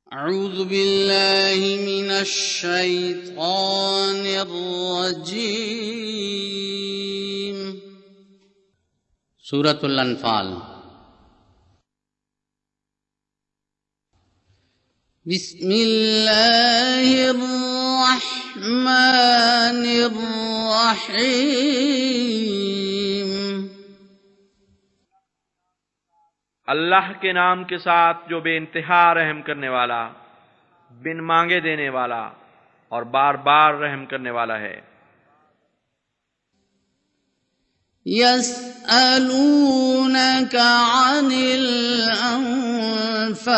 अऊज़ु बिल्लाहि मिनश शैतानिर रजीम। सूरतुल अनफाल। बिस्मिल्लाहिर रहमानिर रहीम। अल्लाह के नाम के साथ जो बेइंतहा रहम करने वाला, बिन मांगे देने वाला और बार बार रहम करने वाला है। यस्अलूनका अनिल अन्फाल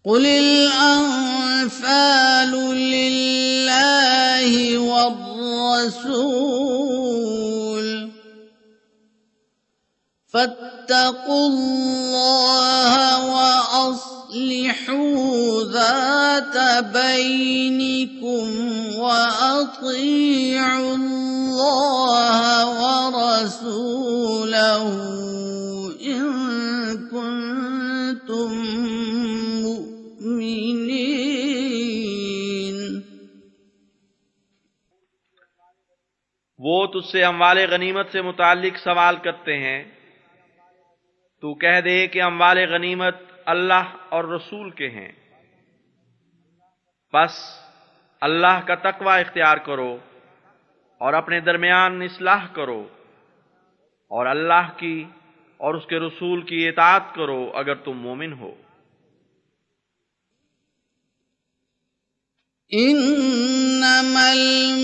कुलिल अन्फालु लिल्लाहि वर्रसूल फत्तकुल्लाह व अस्लिहू ज़ात बैनिकुम व अतीउल्लाह व रसूलहू इन कुंतुम मुमिनीन। वो तुझसे अम्वाले गनीमत से मुताल्लिक सवाल करते हैं। तू कह दे कि अम्वाले गनीमत अल्लाह और रसूल के हैं। बस अल्लाह का तकवा इख्तियार करो और अपने दरमियान इस्लाह करो और अल्लाह की और उसके रसूल की इताअत करो अगर तुम मोमिन हो। इन्नमल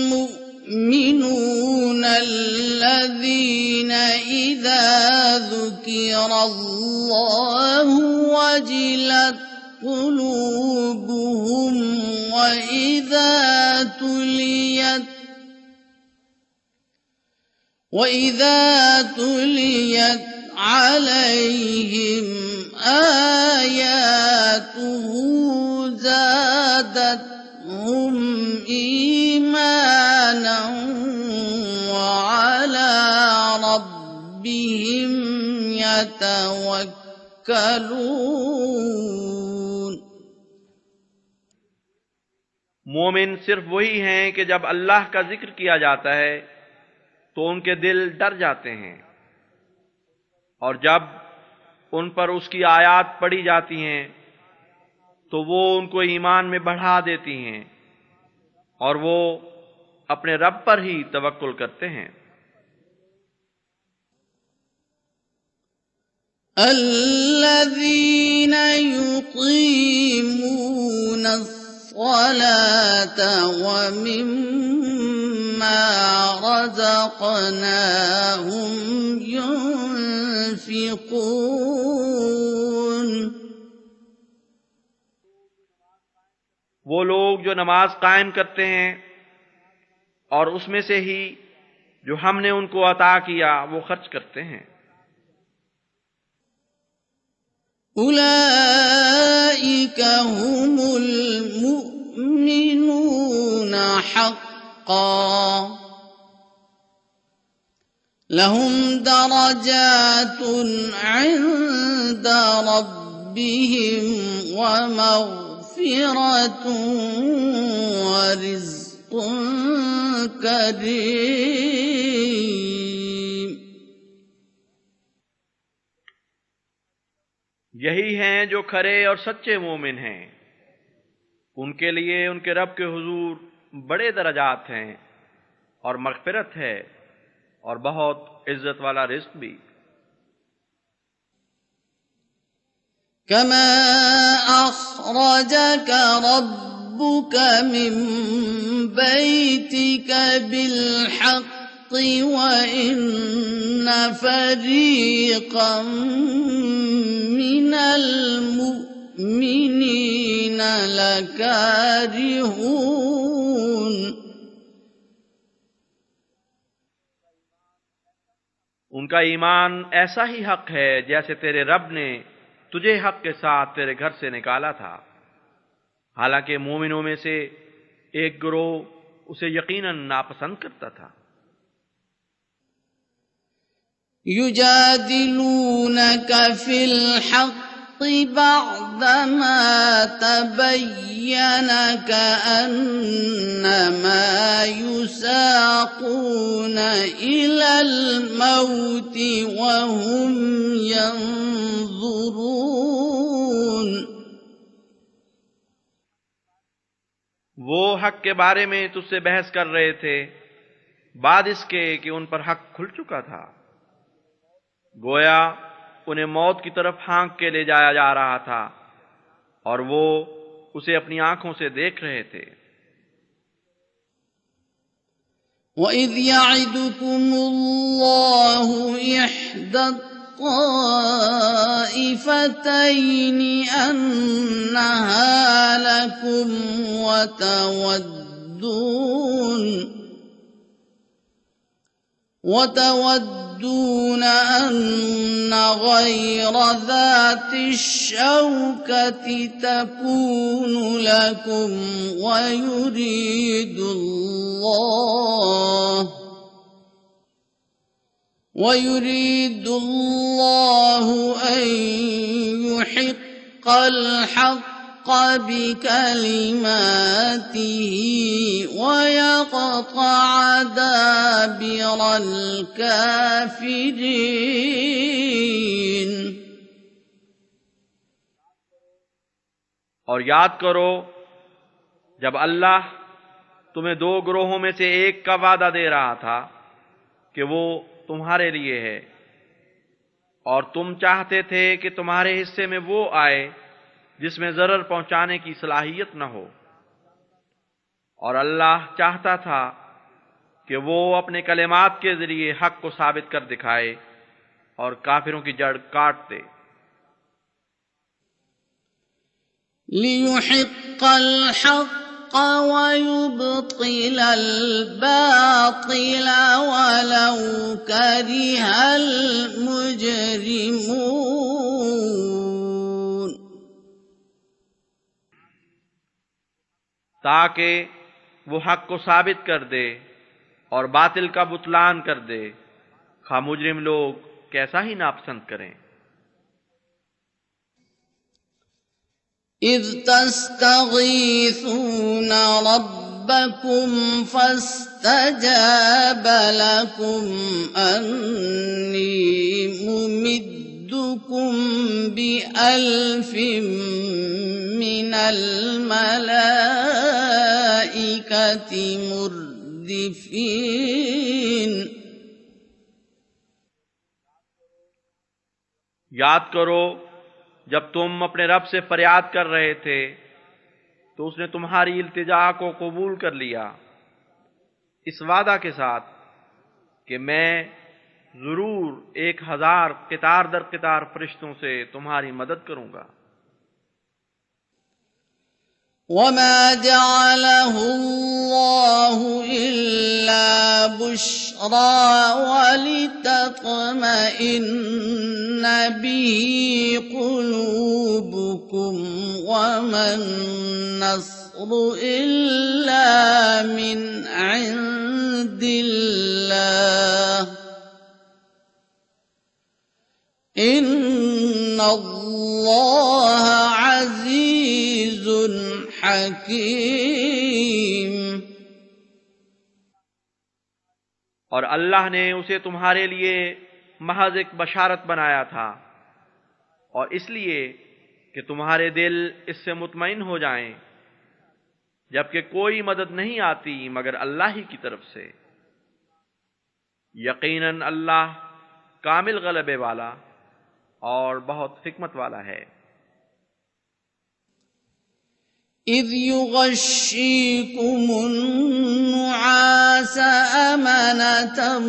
मुमिनूना अल्लज़ीना इज़ा ज़ुकिरल्लाहु वजिलत क़ुलूबुहुम वइज़ा तुलियत अलैहिम आयातुहु ज़ादतहुम ईमानन व अला रब्बिहिम यतवक्कलून। मोमिन सिर्फ वही हैं कि जब अल्लाह का जिक्र किया जाता है तो उनके दिल डर जाते हैं, और जब उन पर उसकी आयात पढ़ी जाती हैं तो वो उनको ईमान में बढ़ा देती हैं और वो अपने रब पर ही तवक्कुल करते हैं। अल्लज़ीना युक़ीमूना अस्सलाता व मिम्मा रज़क़नाहुम युनफ़िक़ून। वो लोग जो नमाज कायम करते हैं और उसमें से ही जो हमने उनको अता किया वो खर्च करते हैं। उलाइका हुमुल मुमिनूना हक़्क़न लहुम दरजातुन इंद रब्बिहिम व मग़फ़िरतुन व रिज़्क़ुन करीम। यही हैं जो खरे और सच्चे मोमिन हैं। उनके लिए उनके रब के हुजूर बड़े दरजात हैं और मग़फ़िरत है और बहुत इज्जत वाला रिज़्क़ भी। कमा अख़रजक रब्बुक मिन बैतिक बिलहक़्क़ व इन्न फ़रीक़न मिनल मुमिनीना लकारिहून। उनका ईमान ऐसा ही हक है जैसे तेरे रब ने तुझे हक के साथ तेरे घर से निकाला था। हालांकि मोमिनों में से एक गिरोह उसे यकीनन नापसंद करता था। युजादिलूनक फिल हक़्क़ बअदमा तबय्यन कअन्नमा युसाक़ून इलल मौति वहुम यंज़ुरून। वो हक के बारे में तुझसे बहस कर रहे थे बाद इसके कि उन पर हक खुल चुका था। गोया उन्हें मौत की तरफ हाँक के ले जाया जा रहा था और वो उसे अपनी आंखों से देख रहे थे। वइज़ यअिदुकुमुल्लाहु इह्दा त्ताइफ़तैनि अन्नहा लकुम वतवद्दून अन्न गैर ذाति الشوكة तकून लकुम वयुरीदु अल्लाहु अन युहिक्कल हक़्क़ बिकलिमातिही वयक़तअ दाबिरल काफ़िरीन। और याद करो जब अल्लाह तुम्हें दो ग्रोहों में से एक का वादा दे रहा था कि वो तुम्हारे लिए है और तुम चाहते थे कि तुम्हारे हिस्से में वो आए जिसमें जरर पहुंचाने की सलाहियत न हो, और अल्लाह चाहता था कि वो अपने कलिमात के जरिए हक को साबित कर दिखाए और काफिरों की जड़ काट दे। लियुहिक्कल हक़्क़ वयुब्तिलल बातिल वलौ करिहल मुजरिमून। ताकि वो हक को साबित कर दे और बातिल का बुतलान कर दे, खा मुजरिम लोग कैसा ही नापसंद करें। इज़ तस्तगीसून रब्बकुम फस्तजाब लकुम अन्नी मुमिद्दुकुम बिअल्फिम मिनल मलाइकति मुर्दिफीन। याद करो जब तुम अपने रब से फरियाद कर रहे थे तो उसने तुम्हारी इल्तिजा को कबूल कर लिया इस वादा के साथ कि मैं जरूर 1000 कितार दर कितार फरिश्तों से तुम्हारी मदद करूंगा। वमा जअलहु अल्लाहु इल्ला बुश्रा वलितत्मइन्न बिही कुलूबुकुम वमन नस्रु इल्ला मिन इंदिल्लाह इन्नल्लाह अज़ीज़ुन हकीम। और अल्लाह ने उसे तुम्हारे लिए महज एक बशारत बनाया था और इसलिए कि तुम्हारे दिल इससे मुतमईन हो जाएं, जबकि कोई मदद नहीं आती मगर अल्लाह ही की तरफ से। यकीनन अल्लाह कामिल गलबे वाला और बहुत हिकमत वाला है। इज़ युग़श्शीकुमुन नुआस अमनतम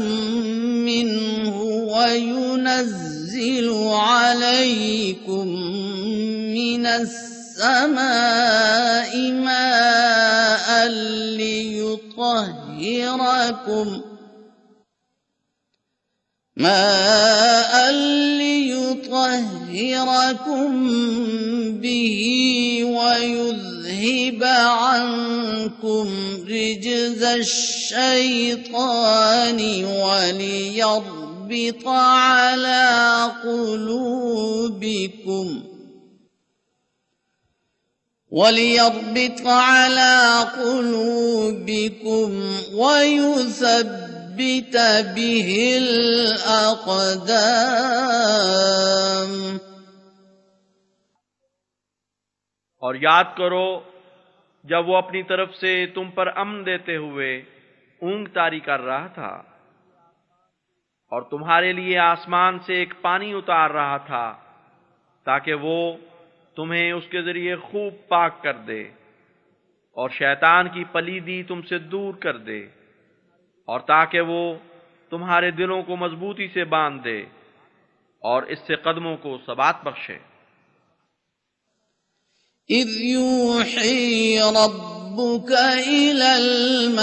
मिन्हु वयुनज़्ज़िलु अलैकुम मिनस समाइ माअन लियुطهركم به ويذهب عنكم رجز الشيطان وليربط وليربط على قلوبكم ويثبت به الأقدام. और याद करो जब वो अपनी तरफ से तुम पर अमन देते हुए ऊंघ तारी कर रहा था और तुम्हारे लिए आसमान से एक पानी उतार रहा था ताकि वो तुम्हें उसके जरिए खूब पाक कर दे और शैतान की पलीदी तुमसे दूर कर दे और ताकि वो तुम्हारे दिलों को मजबूती से बांध दे और इससे कदमों को सबात बख्शे. إذ يوحي ربك إلى الملائكة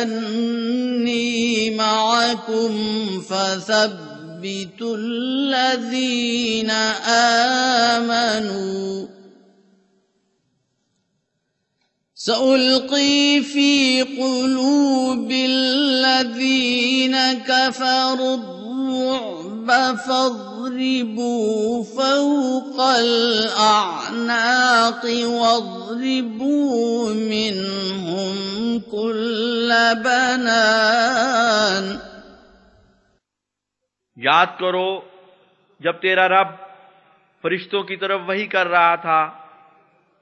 أني معكم فثبتوا الذين آمنوا سألقي في قلوب الذين كفروا الرعب فاضربوا فوق الأعناق واضربوا منهم كل بنان. याद करो जब तेरा रब फरिश्तों की तरफ वही कर रहा था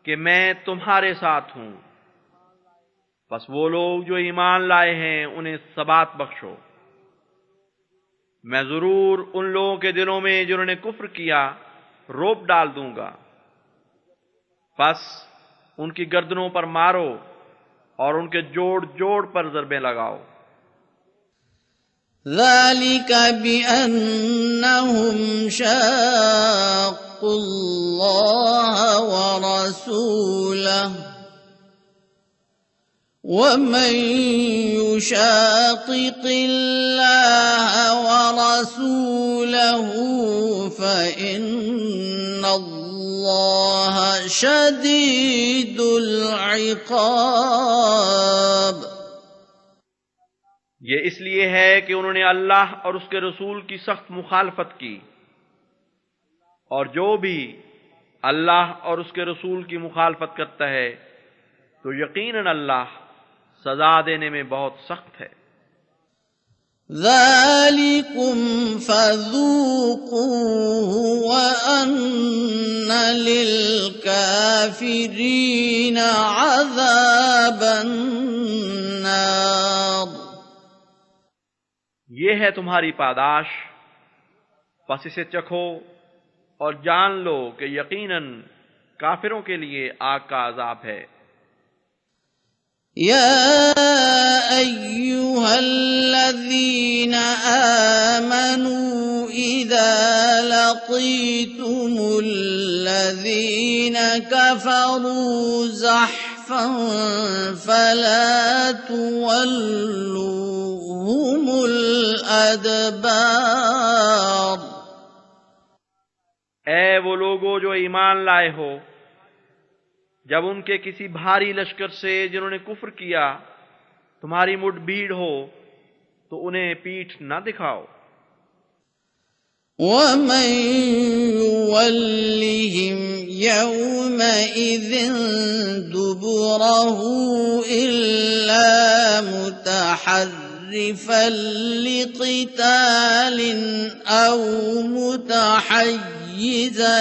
कि मैं तुम्हारे साथ हूं, बस वो लोग जो ईमान लाए हैं उन्हें सबात बख्शो. मैं जरूर उन लोगों के दिलों में जिन्होंने कुफ्र किया रोब डाल दूंगा, बस उनकी गर्दनों पर मारो और उनके जोड़ जोड़ पर ज़रबें लगाओ. ذلك بأنهم شاقوا الله ورسوله ومن يشاقق الله ورسوله فإن الله شديد العقاب. ये इसलिए है कि उन्होंने अल्लाह और उसके रसूल की सख्त मुखालफत की, और जो भी अल्लाह और उसके रसूल की मुखालफत करता है तो यकीनन अल्लाह सजा देने में बहुत सख्त है. ذلكم فذوقوه وأن للكافرين عذاب النار. ये है तुम्हारी पादाश, बस इसे चखो और जान लो कि यकीनन काफिरों के लिए आग का अजाब है. يا أيها الذين آمنوا إذا لقيتم الذين كفروا زحفا فلا تولوهم الأدبار. ऐ वो लोगो जो ईमान लाए हो, जब उनके किसी भारी लश्कर से जिन्होंने कुफ्र किया तुम्हारी मुठभीड़ हो तो उन्हें पीठ न दिखाओ. ومن يولهم يومئذ دبره إلا متحرفا لقتال أو متحيزا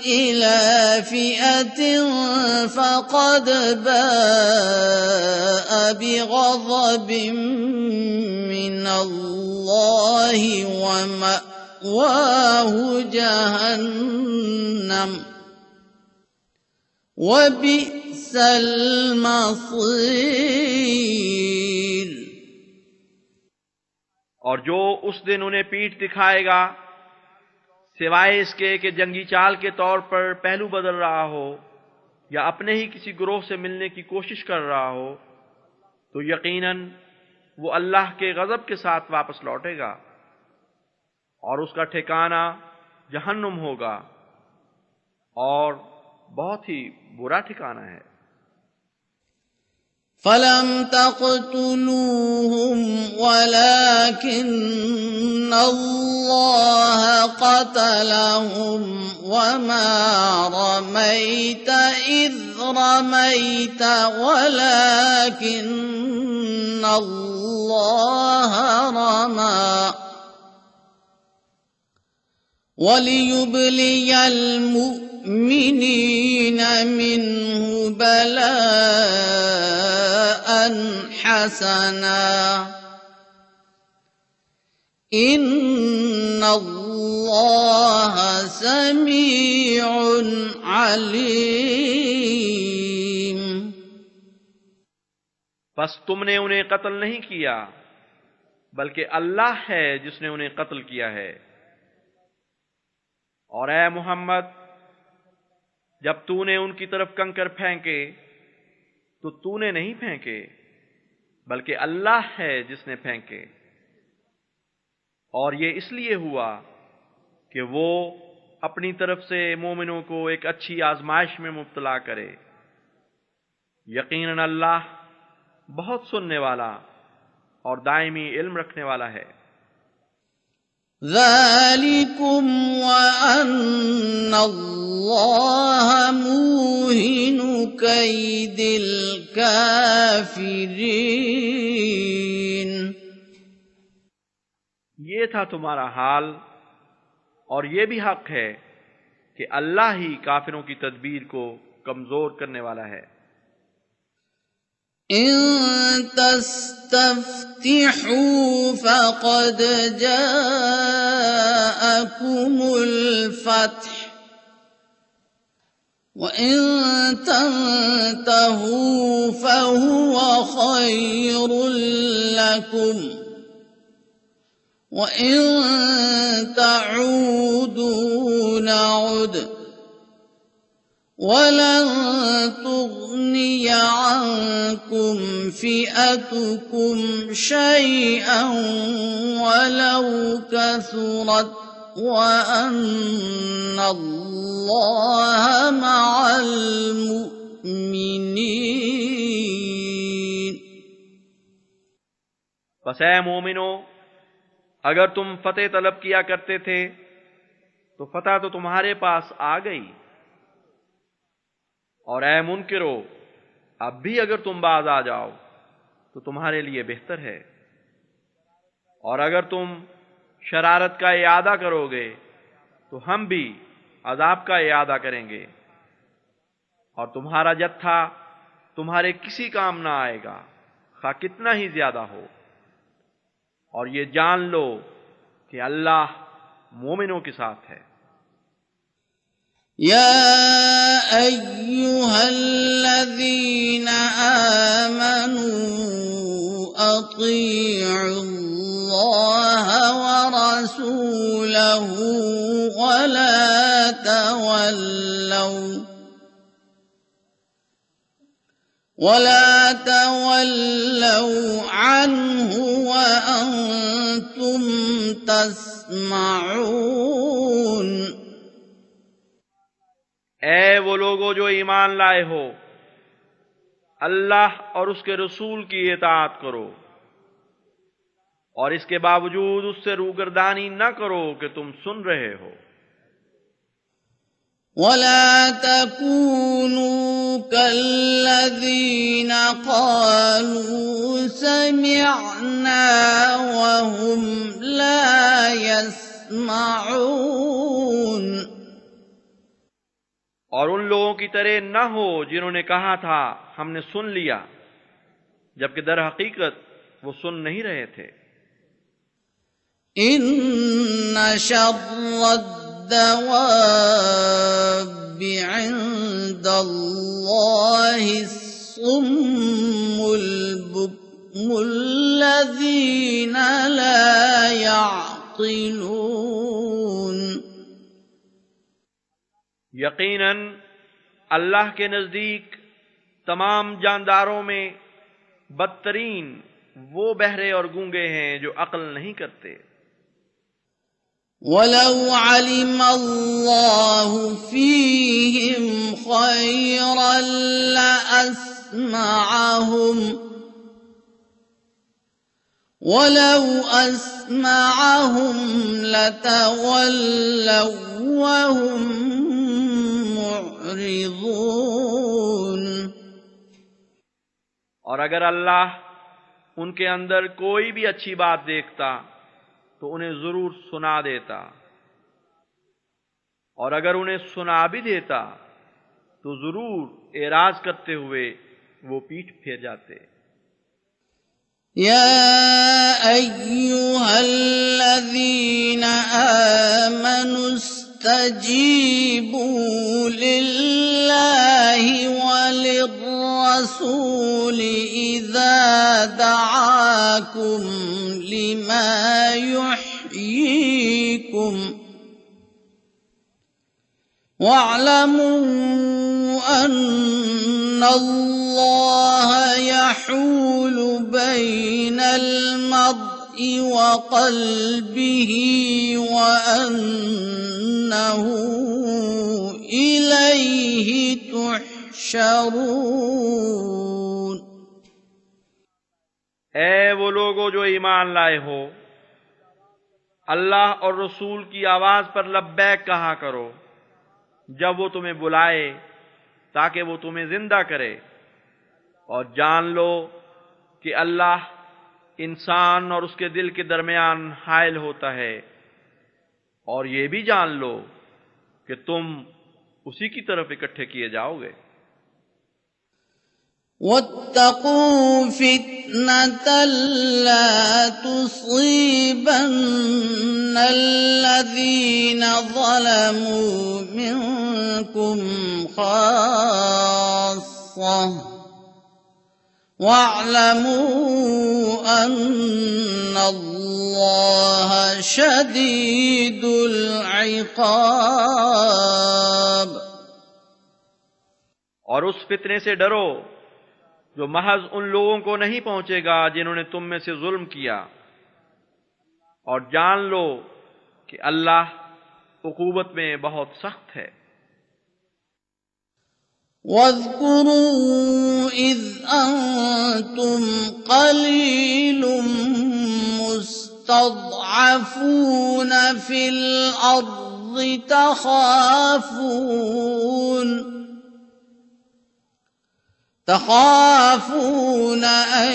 إلى فئة فقد باء بغضب من الله ومأواه جهنم وبئس المصير. और जो उस दिन उन्हें पीठ दिखाएगा सिवाय इसके कि जंगी चाल के तौर पर पहलू बदल रहा हो या अपने ही किसी ग्रोह से मिलने की कोशिश कर रहा हो, तो यकीनन वो अल्लाह के गजब के साथ वापस लौटेगा और उसका ठिकाना जहन्नुम होगा और बहुत ही बुरा ठिकाना है। फलम तक़तुलूहुम वलाकिन्न अल्लाह क़तलहुम वमा रमैत इज़ रमैत वलाकिन्न अल्लाह रमा वलियुब्लियल मुमिनीन मिन्हु बलाअन हसना इन्नल्लाह समीउन अलीम। बस तुमने उन्हें कत्ल नहीं किया, बल्कि अल्लाह है जिसने उन्हें कत्ल किया है। और ऐ मोहम्मद, जब तूने उनकी तरफ कंकर फेंके तो तूने नहीं फेंके, बल्कि अल्लाह है जिसने फेंके। और ये इसलिए हुआ कि वो अपनी तरफ से मोमिनों को एक अच्छी आजमाइश में मुब्तला करे। यकीनन अल्लाह बहुत सुनने वाला और दायमी इल्म रखने वाला है। ज़ालिकुम व अन्नल्लाह मूहिनु कैदिल काफिरीन। ये था तुम्हारा हाल, और ये भी हक है कि अल्लाह ही काफिरों की तदबीर को कमजोर करने वाला है। इन तस्तफ्तिहू फक़द जाअकुमुल फ़त्ह व इन तंतहू फ़हुव ख़ैरुल लकुम व इन तऊदू नउद वलन तुग़निय अन्कुम फ़िअतुकुम शैअन वलौ कसुरत व अन्नल्लाह मअल मुमिनीन। बस ऐ मोमिनो, अगर तुम फतेह तलब किया करते थे तो फतह तो तुम्हारे पास आ गई, और ऐ मुनकिरो, अब भी अगर तुम बाज आ जाओ तो तुम्हारे लिए बेहतर है। और अगर तुम शरारत का इरादा करोगे तो हम भी अजाब का इरादा करेंगे, और तुम्हारा जत्था तुम्हारे किसी काम ना आएगा, खा कितना ही ज्यादा हो। और ये जान लो कि अल्लाह मोमिनों के साथ है। या अय्युहल्लज़ीन आमनू अतीउल्लाह व रसूलहू वला तवल्लौ अन्हु व अंतुम तस्मऊन। ऐ वो लोगो जो ईमान लाए हो, अल्लाह और उसके रसूल की इताअत करो, और इसके बावजूद उससे रूगर्दानी न करो कि तुम सुन रहे हो। वला तकूनू कल्लज़ीन क़ालू समिअना वहुम ला यस्मऊन। और उन लोगों की तरह न हो जिन्होंने कहा था हमने सुन लिया, जबकि दर हकीकत वो सुन नहीं रहे थे। इन्न शर्रद्दवाब्बि इंदल्लाहि सुम्मुल बुक्मुल्लज़ीन ला यअक़िलून। यकीनन अल्लाह के नजदीक तमाम जानदारों में बदतरीन वो बहरे और गूंगे हैं जो अक्ल नहीं करते। वलौ अलिम अल्लाहु फीहिम खैरन लअस्मअहुम वलौ अस्मअहुम लतवल्लौ वहुम मुअरिदून। और अगर अल्लाह उनके अंदर कोई भी अच्छी बात देखता तो उन्हें जरूर सुना देता, और अगर उन्हें सुना भी देता तो जरूर एराज करते हुए वो पीठ फेर जाते। या अय्युहल्लज़ीना आमनुस्तजीबू लिल्लाहि वलिर्रसूलि इज़ा दआकुम लिमा युह्यीकुम वअलमू अन्नल्लाह यहूलु बैनल मर्इ वक़ल्बिही वअन्नहु इलैहि तुहशरून। ऐ वो लोगो जो ईमान लाए हो, अल्लाह और रसूल की आवाज पर लब्बैक कहा करो जब वो तुम्हें बुलाए ताकि वो तुम्हें जिंदा करे, और जान लो कि अल्लाह इंसान और उसके दिल के दरमियान हायल होता है, और ये भी जान लो कि तुम उसी की तरफ इकट्ठे किए जाओगे। वत्तकू फितनतन ला तुसीबन्नल्लज़ीना ज़लमू मिनकुम खास्सह वअलमू अन्नल्लाह शदीदुल इक़ाब। और उस फितने से डरो जो महज उन लोगों को नहीं पहुंचेगा जिन्होंने तुम में से जुल्म किया, और जान लो कि अल्लाह उक़ूबत में बहुत सख्त है। वज़्कुरू इज़ अंतुम क़लीलुम मुस्तज़अफ़ून फ़िल अर्ज़ि तख़ाफ़ून अन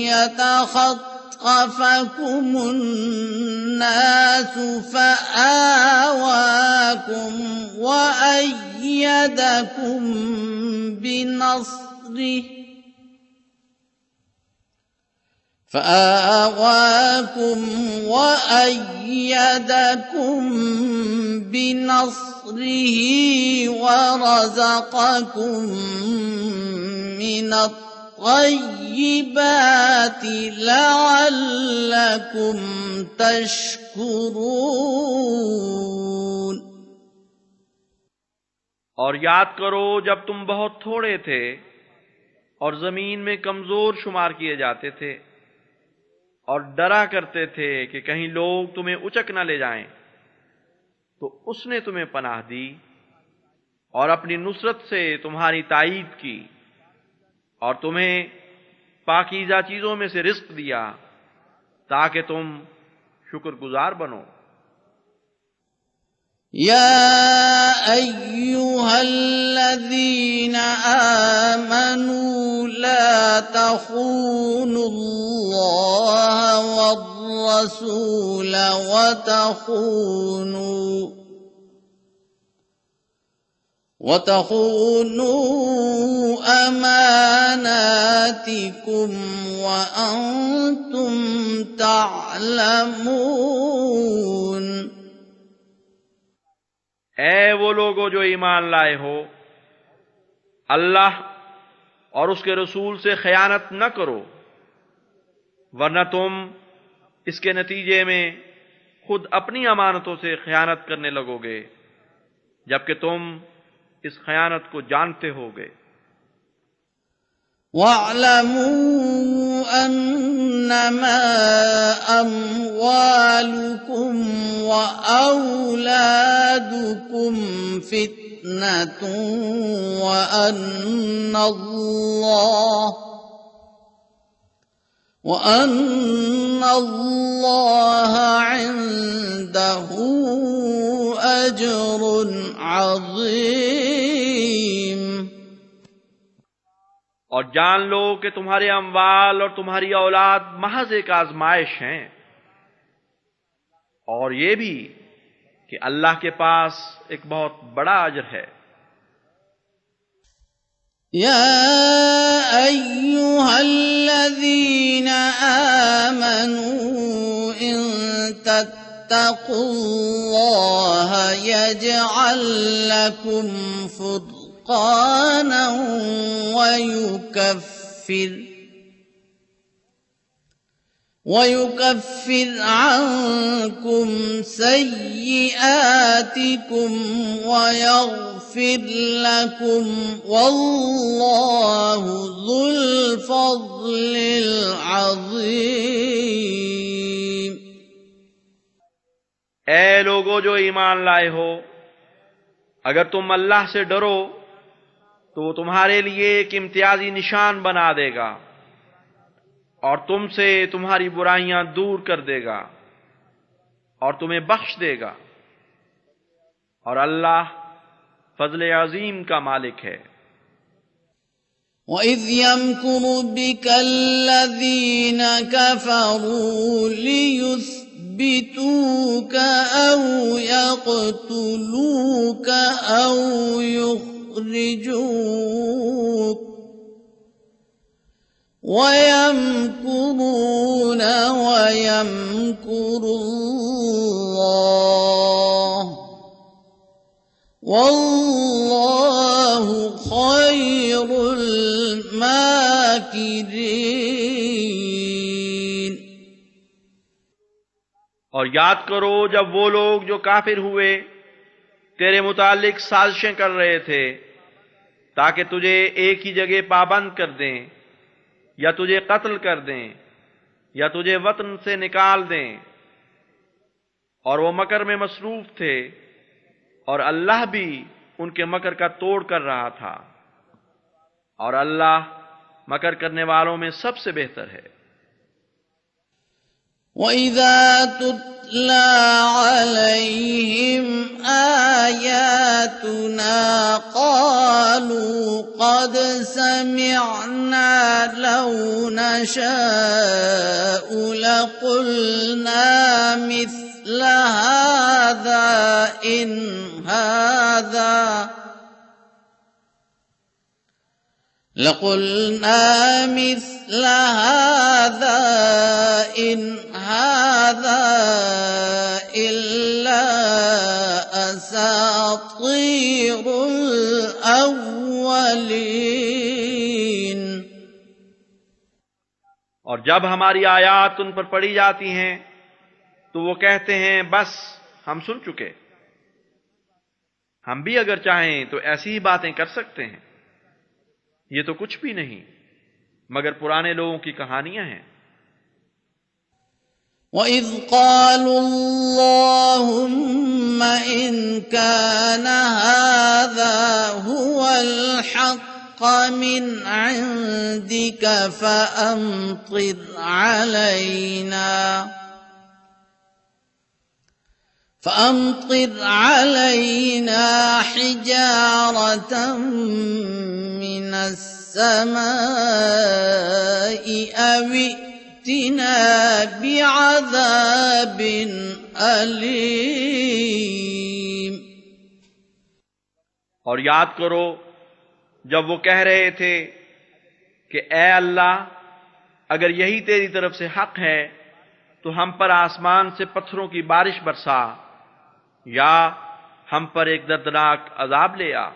यतख़त्तफ़कुम अन्नास फ़आवाकुम वअय्यदकुम बिनस्रिह वरज़क़कुम मिनत तय्यिबाति लअल्लकुम तशकुरून। और याद करो जब तुम बहुत थोड़े थे और जमीन में कमजोर शुमार किए जाते थे, और डरा करते थे कि कहीं लोग तुम्हें उचक न ले जाएं, तो उसने तुम्हें पनाह दी और अपनी नुसरत से तुम्हारी ताईद की, और तुम्हें पाकीज़ा चीजों में से रिज़्क़ दिया ताकि तुम शुक्रगुजार बनो। या अय्युहल्लज़ीना आमनू ला तख़ूनुल्लाह वर्रसूल वतख़ूनू अमानातिकुम वअंतुम तअलमून। ऐ वो लोगो जो ईमान लाए हो, अल्लाह और उसके रसूल से खयानत न करो, वरना तुम इसके नतीजे में खुद अपनी अमानतों से खयानत करने लगोगे, जबकि तुम इस खयानत को जानते होगे। واعلموا أنما أموالكم وأولادكم فتنة وأن الله عنده أجر عظيم। और जान लो कि तुम्हारे अम्वाल और तुम्हारी औलाद महज एक आजमाइश हैं, और ये भी कि अल्लाह के पास एक बहुत बड़ा अजर है। या अय्युहल्लज़ीन आमनू इन तत्तक़ुल्लाह यजअल लकुम फुरक़ाना ويكفر عنكم سيئاتكم ويغفر لكم والله ذو الفضل العظيم। ऐ लोगो जो ईमान लाए हो, अगर तुम अल्लाह से डरो तो वो तुम्हारे लिए एक इम्तियाजी निशान बना देगा और तुमसे तुम्हारी बुराइयां दूर कर देगा और तुम्हें बख्श देगा, और अल्लाह फजल अजीम का मालिक है। وَإِذْ يَمْكُرُ بِكَ الَّذِينَ كَفَرُوا لِيُثْبِتُوكَ أَوْ يَقْتُلُوكَ أَوْ يُخْرِجُوكَ وَيَمْكُرُونَ وَيَمْكُرُ اللَّهُ وَاللَّهُ خَيْرُ الْمَاكِرِينَ। और याद करो जब वो लोग जो काफिर हुए तेरे मुतालिक साजिशें कर रहे थे ताकि तुझे एक ही जगह पाबंद कर दें, या तुझे कत्ल कर दें, या तुझे वतन से निकाल दें, और वो मकर में मसरूफ थे और अल्लाह भी उनके मकर का तोड़ कर रहा था, और अल्लाह मकर करने वालों में सबसे बेहतर है। وَإِذَا تُتْلَى عَلَيْهِمْ آيَاتُنَا قَالُوا قَدْ سَمِعْنَا لَوْ نَشَاءُ لَقُلْنَا مِثْلَ هَذَا إن هذا إلا أساطير الأولين। और जब हमारी आयात उन पर पढ़ी जाती हैं तो वो कहते हैं बस हम सुन चुके, हम भी अगर चाहें तो ऐसी ही बातें कर सकते हैं, ये तो कुछ भी नहीं मगर पुराने लोगों की कहानियां हैं। وَإِذْ قَالُوا اللَّهُمَّ إِنْ كَانَ هَذَا هُوَ الْحَقَّ مِنْ عِنْدِكَ فَأَمْطِرْ عَلَيْنَا حِجَارَةً مِّنَ السَّمَاءِ أَوِ ائْتِنَا بِعَذَابٍ أَلِيمٍ۔ और याद करो जब वो कह रहे थे कि ए अल्लाह, अगर यही तेरी तरफ से हक है तो हम पर आसमान से पत्थरों की बारिश बरसा या हम पर एक दर्दनाक अजाब ले आ।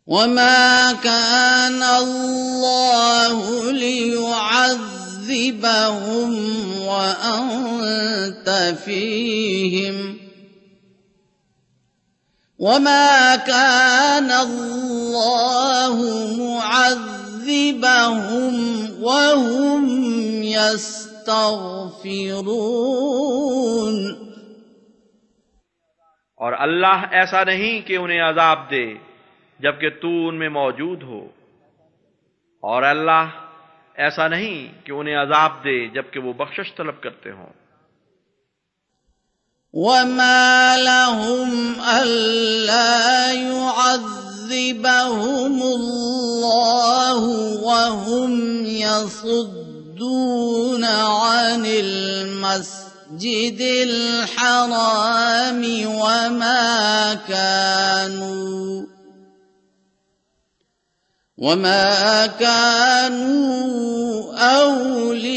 وَمَا كَانَ اللَّهُ لِيُعَذِّبَهُمْ وَأَنْتَ فِيهِمْ वमा कान अल्लाहु मुअज़्ज़िबहुम वहुम यस्तग़फ़िरून। और अल्लाह ऐसा नहीं कि उन्हें अजाब दे जबकि तू उनमें मौजूद हो, और अल्लाह ऐसा नहीं कि उन्हें अजाब दे जबकि वो बख्शिश तलब करते हों। वमा लहुम अल्ला युअज़्ज़िबहुमुल्लाहु वहुम यसुद्दून अनिल मस्जिदिल हरामि वमा कानू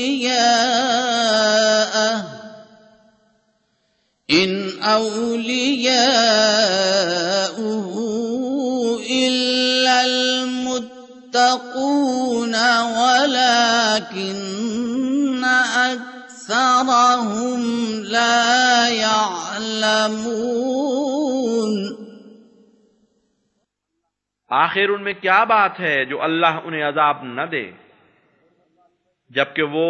औलियाअह इन औलियाउहु इल्लल मुत्तक़ून वलाकिन्न अक्सरहुम ला यअलमून। आखिर उनमें क्या बात है जो अल्लाह उन्हें अजाब न दे जबकि वो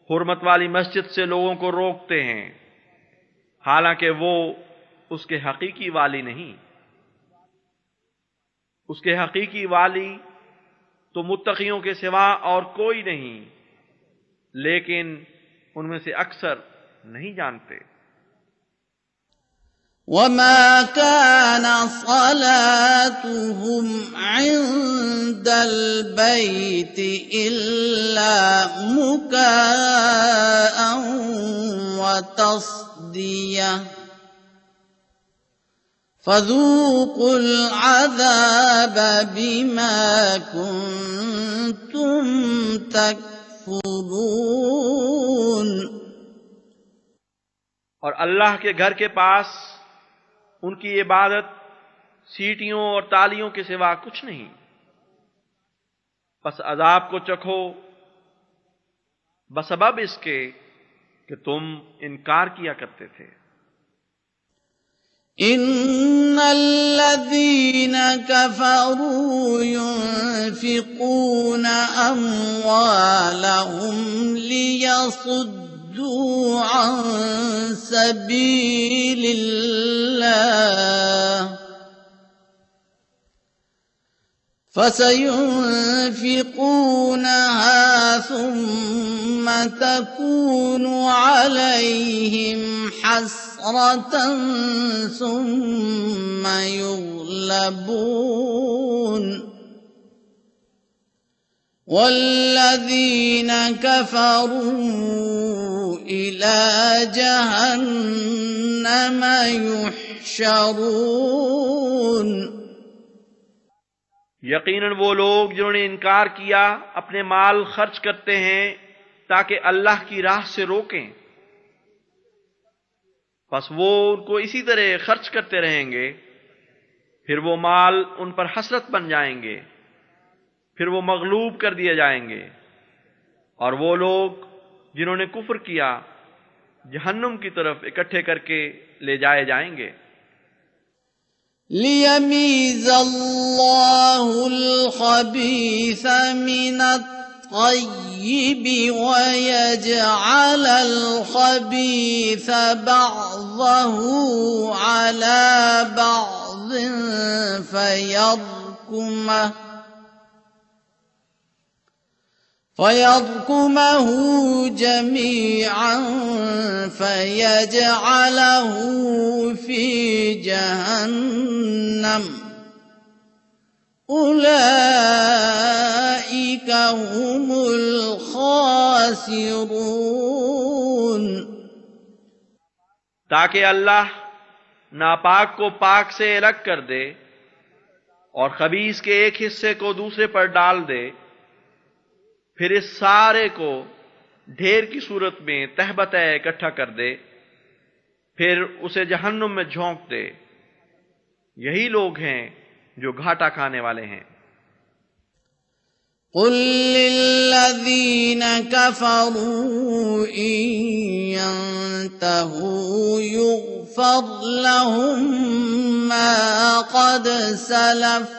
हुर्मत वाली मस्जिद से लोगों को रोकते हैं, हालांकि वो उसके हकीकी वाली नहीं। उसके हकीकी वाली तो मुत्तकियों के सिवा और कोई नहीं, लेकिन उनमें से अक्सर नहीं जानते। वमा कान सलातुहुम इंदल बैति इल्ला मुकाअन व तस्दियह फज़ूक़ुल अज़ाब बिमा कुन्तुम तकफ़ुरून। और अल्लाह के घर के पास उनकी इबादत सीटियों और तालियों के सिवा कुछ नहीं। बस अजाब को चखो बसबब इसके कि तुम इनकार किया करते थे। इन्नल्लज़ीन कफ़रू युन्फ़िक़ून अम्वालहुम लियसुद्दू अन सबीलिल्लाह फसयुन्फ़िक़ूनहा थुम्म तकूनु अलैहिम हस्रतन थुम्म युग़लबून वल्लज़ीन कफ़रू इला जहन्नम युहशरून। यकीनन वो लोग जिन्होंने इनकार किया अपने माल खर्च करते हैं ताकि अल्लाह की राह से रोकें, बस वो उनको इसी तरह खर्च करते रहेंगे, फिर वो माल उन पर हसरत बन जाएंगे, फिर वो मगलूब कर दिए जाएंगे, और वो लोग जिन्होंने कुफ्र किया जहन्नुम की तरफ इकट्ठे करके ले जाए जाएंगे। लियमीज़ल्लाहुल ख़बीथ मिनत-तय्यिब वयजअलल ख़बीथ बअज़हु अला बअज़िन फयरकुमहु जमीअन फयजअलहु फी जहन्नम उलाइका हुमुल खासिरून। ताकि अल्लाह नापाक को पाक से अलग कर दे और खबीस के एक हिस्से को दूसरे पर डाल दे, फिर इस सारे को ढेर की सूरत में तहबतह इकट्ठा कर दे, फिर उसे जहन्नुम में झोंक दे। यही लोग हैं जो घाटा खाने वाले हैं। कुल लिल्लज़ीन कफ़रू इन यंतहू युग़फ़र لهم ما قد سلف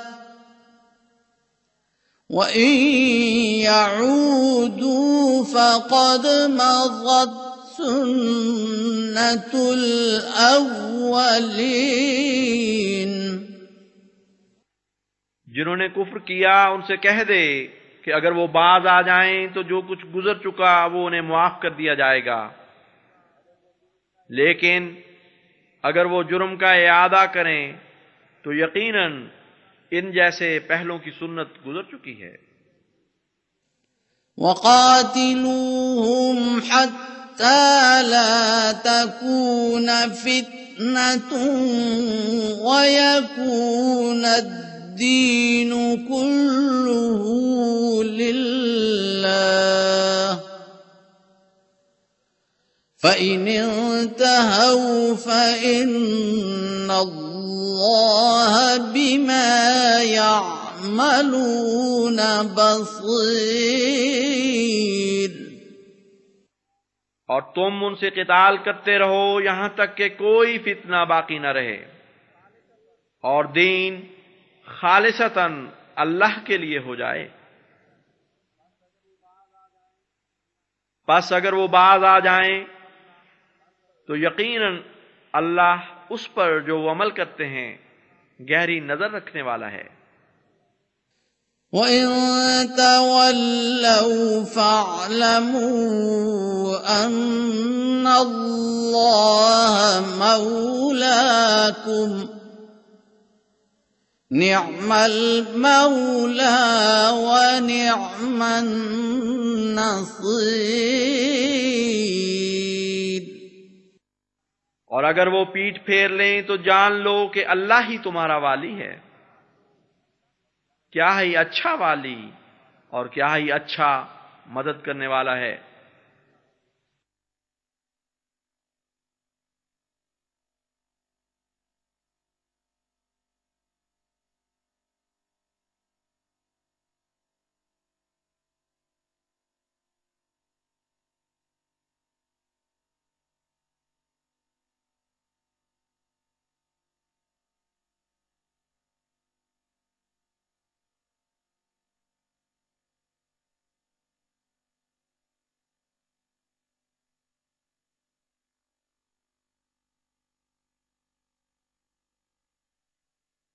وإن يعودوا فقد مضت سنة الأولين। जिन्होंने कुफ्र किया उनसे कह दे कि अगर वो बाज आ जाएं तो जो कुछ गुजर चुका वो उन्हें माफ कर दिया जाएगा, लेकिन अगर वो जुर्म का इरादा करें तो यकीनन इन जैसे पहलों की सुन्नत गुजर चुकी है। वक़ातिलूहुम हत्ता ला तकून फितनतुन वयकून الدين كله لله فإن انتهوا فإن الله بما يعملون بصير। और तुम उनसे क़िताल करते रहो यहां तक कि कोई फितना बाकी न रहे और दीन खालिसतन अल्लाह के लिए हो जाए। बस अगर वो बाज आ जाएं तो यकीनन अल्लाह उस पर जो वो अमल करते हैं गहरी नजर रखने वाला है। وَإِن تَوَلَّوْا فَاعْلَمُوا أَنَّ اللَّهَ مَوْلَاكُمْ نِعْمَ الْمَوْلَى وَنِعْمَ النَّصِيرُ। और अगर वो पीठ फेर लें तो जान लो कि अल्लाह ही तुम्हारा वाली है। क्या ही अच्छा वाली और क्या ही अच्छा मदद करने वाला है।